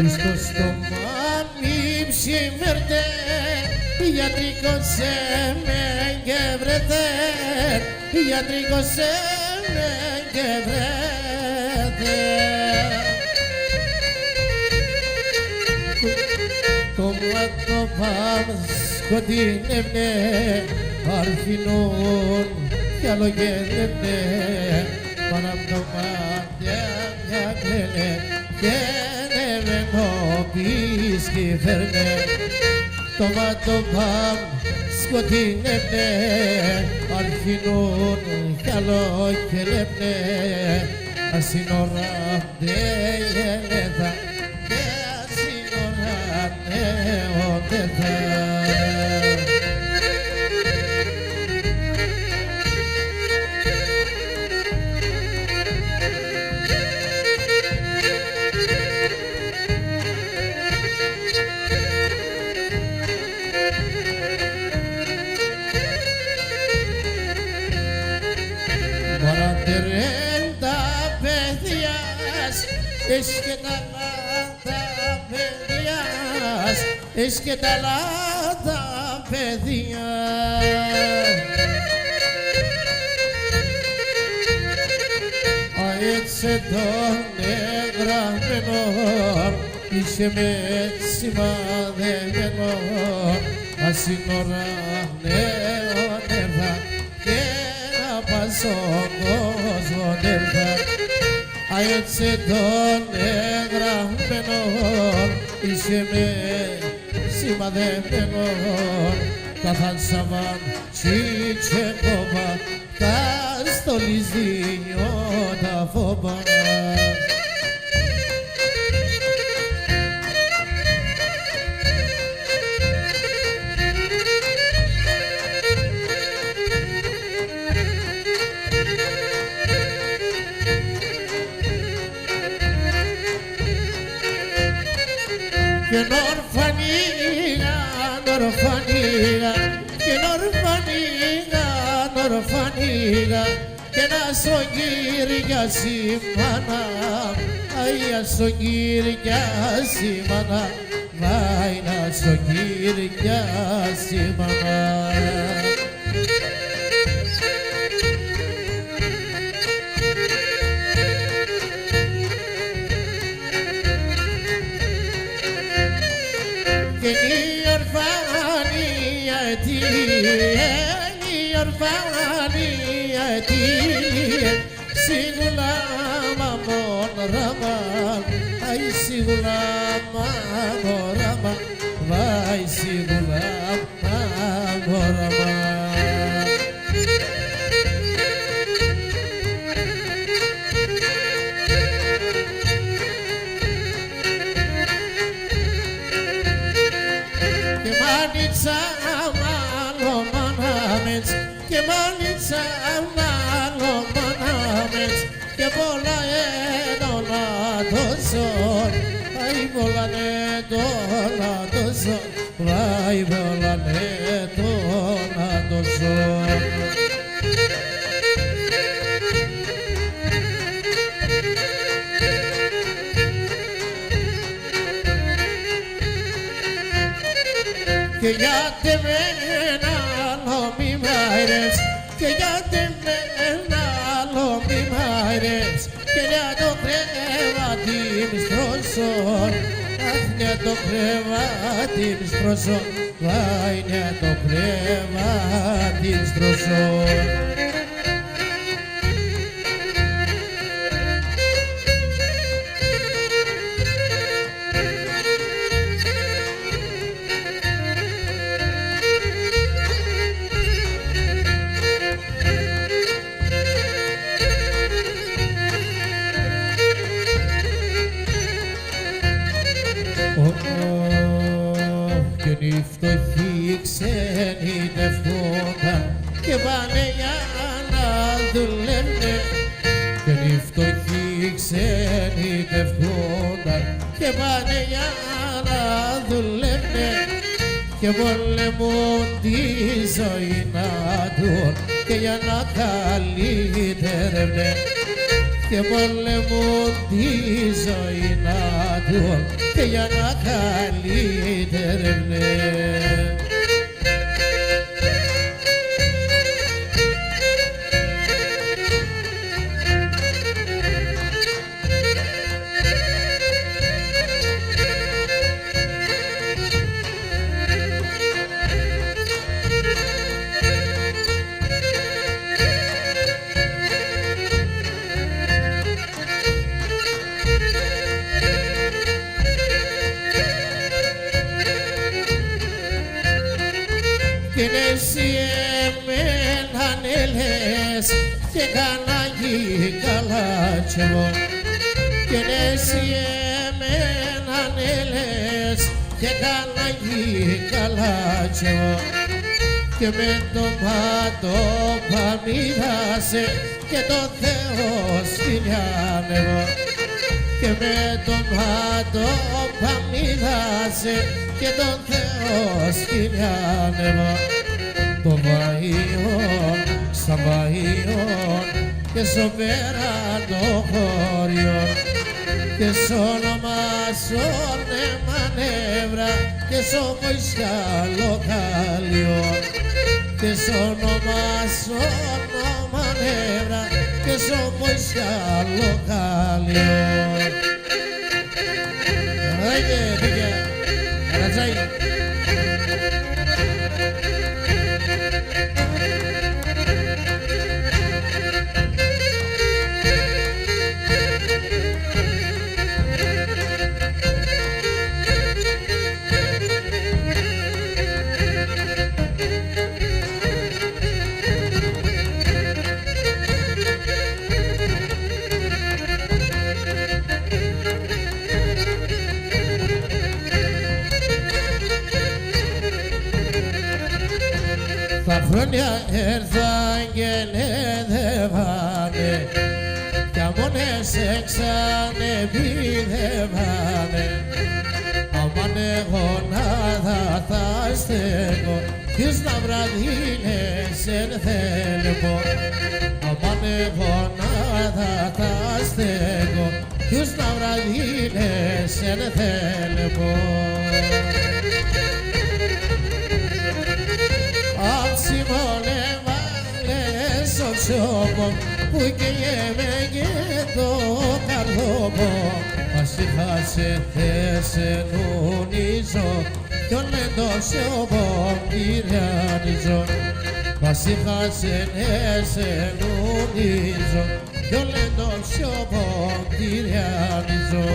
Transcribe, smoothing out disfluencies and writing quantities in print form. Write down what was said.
στο στόμα μη ψημερτέ, γιατρικός με και βρέτε, γιατρικός με και βρέτε. Το μάτο πάμε σκοτεινεύνε, αρχινούν κι αλλογένευνε, πάνω απ' το μάτια μια κλαίνε και νεβαίνω πίσκι φέρνε. Το μάτο πάμε σκοτεινεύνε, αρχινούν κι αλλογένευνε, ασύνορα δεν γενέθα και ασύνορα νεότεθα. Έχεις και τα λάθα παιδιάς, έχεις και τα λάθα παιδιά. Έτσι τον εγγραμμένο, είσαι με σημαδεμένο, ασύνορα νεόνευα και να πας στον κόσμο νεύα. Έτσι τον εγγραμμένο, είσαι με σημαδεμένο, τα θάλσαβαν τσιτσεκόβα, τα στολίζδινιό τα φόβα. Και νορφανίγα, νορφανίγα, και νορφανίγα, νορφανίγα, και να στο γύρια σήμανα, αι στο γύρια σήμανα, βάι να στο γύρια σήμανα. η ορφανία η ορφανία σίγουρα μαμόν ραμάν αι σίγουρα μαμόν ραμάν βάι σίγουρα μαμόν ραμάν. Και μάλιστα άλλο μανάμες και πολλά έντονα τόσο αι πολλά έντονα τόσο αι πολλά έντονα τόσο. Και γιατί μένα άλλο μη μ' άρες, και γιατί μένα άλλο μη μ' άρες, και για το κρεβάτι μη στρώσω, αχ για το κρεβάτι μη στρώσω, αι για το κρεβάτι μη στρώσω. Και οι φτωχοί ξενιτευκόνταν και πάνε για να δουλεύουνε. Και οι φτωχοί ξενιτευκόνταν και πάνε για να δουλεύουνε. Και πολεμούν τη ζωή να δουν και για να καλύτερευουνε. και πολεμούν τη ζωή να του και για να καλύτερευνε. Και εσύ εμένα λες και κανάγει καλά κι εγώ. Και εσύ εμένα λες και κανάγει καλά κι εγώ. Και με το πάτο παμίδασε και το Θεό σκυλιάνευω. Και με το πάτο παμίδασε και τον Θεό σκυλιάνευω. Το βαΐον στα βαΐον και στο πέραν χωριό και σ' όνομα μανεύρα και στο βοησιάλο καλλιό και σ' όνομα μανεύρα και στο βοησιάλο καλλιό. Άιντε παιδιά, Ρατζάι. Τα χρόνια έρθαν και νεδεύανε κι αμόνες εξανεπίδευανε. Αμάν εγώ να θα στέκω ποιος να βραδίνες εν θέλεπω. Αμάν εγώ να θα στέκω ποιος να βραδίνες εν θέλεπω. Στο ξιόπο που καίγεται και το καρδόπο μας είχασε θέσε νουνίζω κι όλε το σιωπό κυριανίζω. Μας είχασε θέσε νουνίζω κι όλε το σιωπό κυριανίζω.